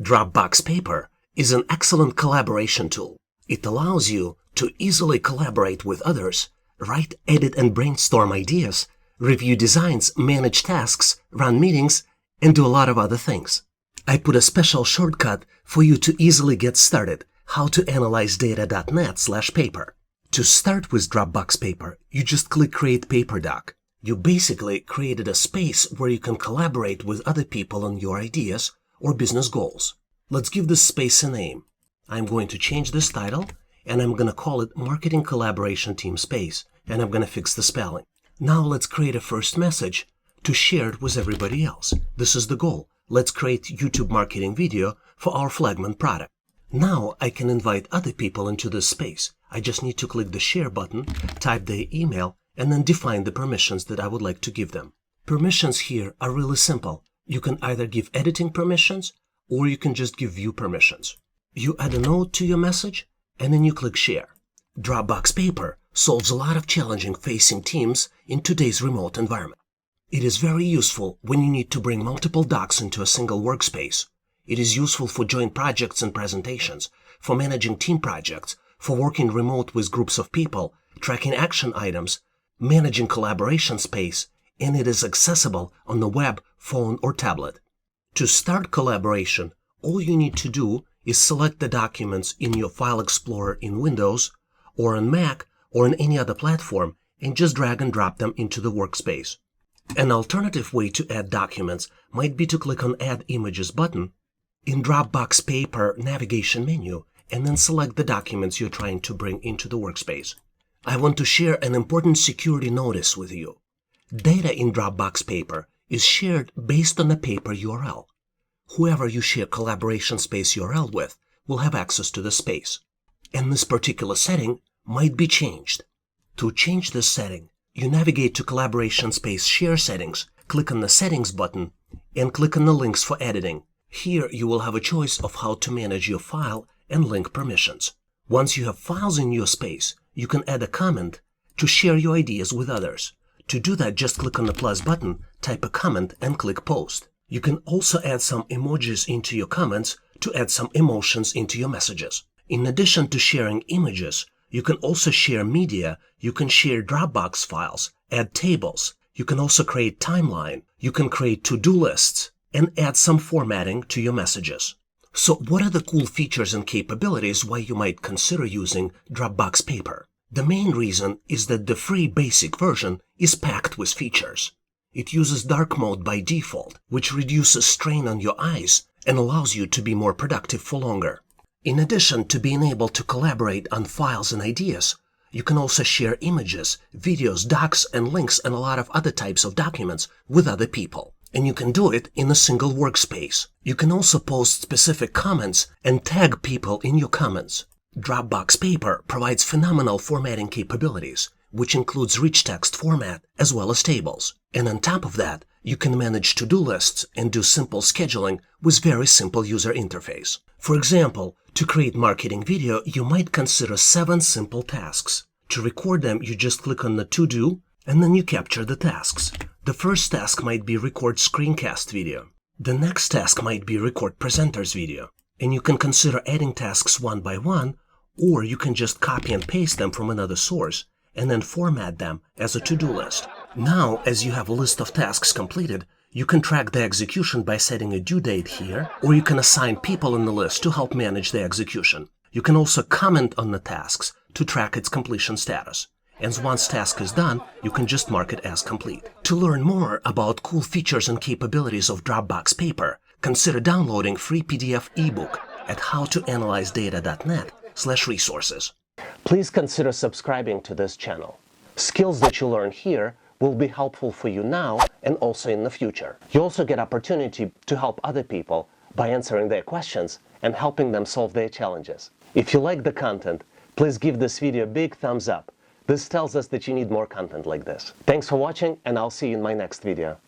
DropBox Paper is an excellent collaboration tool. It allows you to easily collaborate with others, write, edit, and brainstorm ideas, review designs, manage tasks, run meetings, and do a lot of other things. I put a special shortcut for you to easily get started, how to analyze data.net/paper. To start with DropBox Paper, you just click Create Paper Doc. You basically created a space where you can collaborate with other people on your ideas or business goals. Let's give this space a name. I'm going to change this title, and I'm going to call it Marketing Collaboration Team Space, and I'm going to fix the spelling. Now let's create a first message to share it with everybody else. This is the goal. Let's create YouTube marketing video for our flagman product. Now I can invite other people into this space. I just need to click the share button, type their email, and then define the permissions that I would like to give them. Permissions here are really simple. You can either give editing permissions or you can just give view permissions. You add a note to your message and then you click share. DropBox Paper solves a lot of challenging facing teams in today's remote environment. It is very useful when you need to bring multiple docs into a single workspace. It is useful for joint projects and presentations, for managing team projects, for working remote with groups of people, tracking action items, managing collaboration space, and it is accessible on the web, phone, or tablet. To start collaboration, all you need to do is select the documents in your File Explorer in Windows, or on Mac, or on any other platform, and just drag and drop them into the workspace. An alternative way to add documents might be to click on Add Images button in DropBox Paper navigation menu, and then select the documents you're trying to bring into the workspace. I want to share an important security notice with you. Data in DropBox Paper is shared based on a paper URL. Whoever you share collaboration space URL with will have access to the space. And this particular setting might be changed. To change this setting, you navigate to Collaboration Space Share Settings, click on the Settings button, and click on the links for editing. Here you will have a choice of how to manage your file and link permissions. Once you have files in your space, you can add a comment to share your ideas with others. To do that, just click on the plus button, type a comment, and click Post. You can also add some emojis into your comments to add some emotions into your messages. In addition to sharing images, you can also share media, you can share Dropbox files, add tables, you can also create timeline, you can create to-do lists, and add some formatting to your messages. So what are the cool features and capabilities why you might consider using DropBox Paper? The main reason is that the free basic version is packed with features. It uses dark mode by default, which reduces strain on your eyes and allows you to be more productive for longer. In addition to being able to collaborate on files and ideas, you can also share images, videos, docs, and links and a lot of other types of documents with other people. And you can do it in a single workspace. You can also post specific comments and tag people in your comments. DropBox Paper provides phenomenal formatting capabilities, which includes rich text format as well as tables. And on top of that, you can manage to-do lists and do simple scheduling with very simple user interface. For example, to create marketing video, you might consider 7 simple tasks. To record them, you just click on the to-do, and then you capture the tasks. The first task might be record screencast video. The next task might be record presenters video. And you can consider adding tasks one by one, or you can just copy and paste them from another source and then format them as a to-do list. Now, as you have a list of tasks completed, you can track the execution by setting a due date here, or you can assign people in the list to help manage the execution. You can also comment on the tasks to track its completion status. And once task is done, you can just mark it as complete. To learn more about cool features and capabilities of DropBox Paper, consider downloading free PDF ebook at howtoanalyzedata.net/resources. Please consider subscribing to this channel. Skills that you learn here will be helpful for you now and also in the future. You also get opportunity to help other people by answering their questions and helping them solve their challenges. If you like the content, please give this video a big thumbs up. This tells us that you need more content like this. Thanks for watching, and I'll see you in my next video.